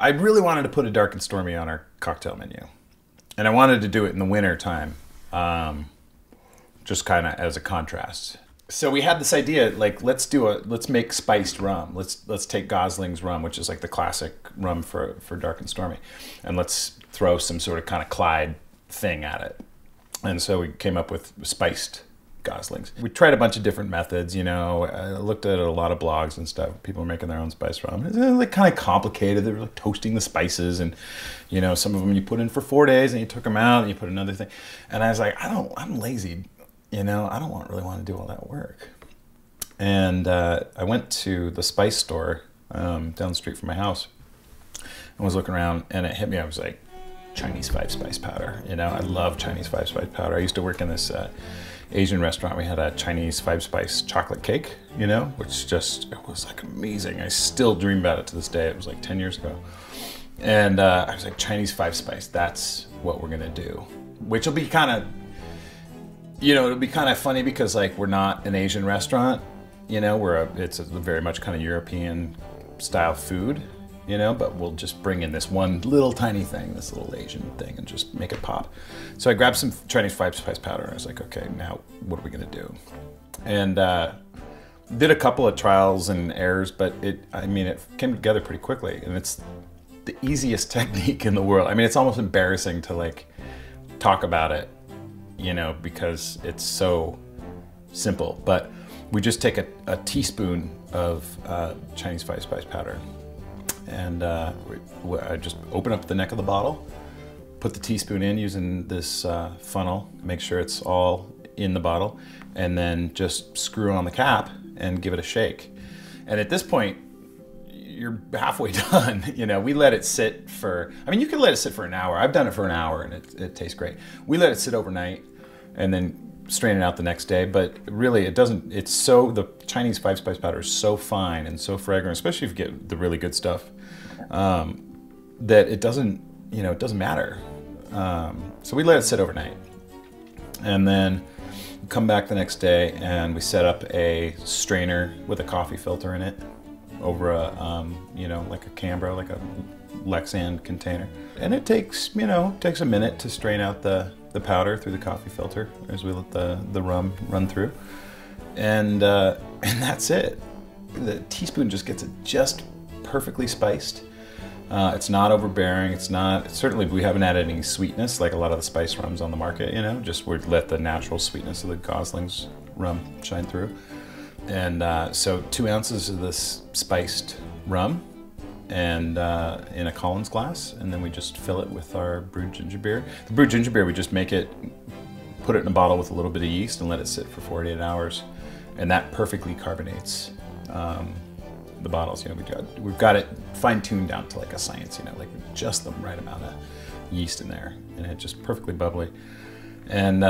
I really wanted to put a dark and stormy on our cocktail menu. And I wanted to do it in the winter time, just kind of as a contrast. So we had this idea, like, let's make spiced rum. Let's take Gosling's rum, which is like the classic rum for dark and stormy, and let's throw some sort of kind of Clyde thing at it. And so we came up with spiced Goslings. We tried a bunch of different methods, you know. I looked at a lot of blogs and stuff. People were making their own spiced rum. It's like kind of complicated. They were like toasting the spices, and you know, some of them you put in for 4 days and you took them out and you put another thing. And I was like, I'm lazy. You know, I don't really want to do all that work. And I went to the spice store down the street from my house and was looking around, and it hit me. I was like, Chinese Five Spice powder. You know, I love Chinese Five Spice powder. I used to work in this Asian restaurant. We had a Chinese Five Spice chocolate cake, you know, which just, it was like amazing. I still dream about it to this day. It was like 10 years ago. And I was like, Chinese Five Spice, that's what we're gonna do. Which will be kind of, you know, it'll be kind of funny because like we're not an Asian restaurant, you know, it's a very much kind of European style food, you know, but we'll just bring in this one little tiny thing, this little Asian thing, and just make it pop. So I grabbed some Chinese Five Spice powder, and I was like, okay, now what are we gonna do? And did a couple of trials and errors, but it came together pretty quickly, and it's the easiest technique in the world. I mean, it's almost embarrassing to like talk about it, you know, because it's so simple. But we just take a teaspoon of Chinese Five Spice powder, and I just open up the neck of the bottle, put the teaspoon in using this funnel, make sure it's all in the bottle, and then just screw on the cap and give it a shake. And at this point, you're halfway done. You know, we let it sit for, I mean, you can let it sit for an hour. I've done it for an hour and it tastes great. We let it sit overnight and then strain it out the next day, but really it doesn't, the Chinese Five Spice powder is so fine and so fragrant, especially if you get the really good stuff, that it doesn't, you know, it doesn't matter. So we let it sit overnight, and then come back the next day and we set up a strainer with a coffee filter in it over a, you know, like a Canberra, like a Lexan container. And it takes, you know, takes a minute to strain out the powder through the coffee filter as we let the rum run through. And that's it. The teaspoon just gets it just perfectly spiced. It's not overbearing. Certainly we haven't added any sweetness like a lot of the spice rums on the market, you know, just we let the natural sweetness of the Gosling's rum shine through. And so 2 ounces of this spiced rum, and in a Collins glass, and then we just fill it with our brewed ginger beer. The brewed ginger beer, we just make it, put it in a bottle with a little bit of yeast and let it sit for 48 hours, and that perfectly carbonates the bottles. You know, we've got it fine-tuned down to like a science, you know, like just the right amount of yeast in there, and it's just perfectly bubbly. And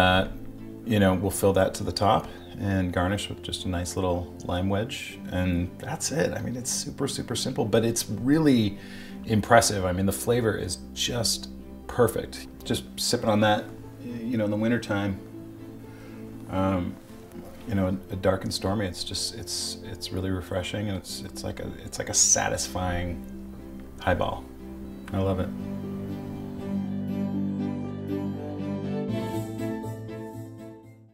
you know, we'll fill that to the top and garnish with just a nice little lime wedge, and that's it. I mean, it's super, super simple, but it's really impressive. I mean, the flavor is just perfect. Just sipping on that, you know, in the wintertime, you know, a dark and stormy, it's really refreshing, and it's like a satisfying highball. I love it.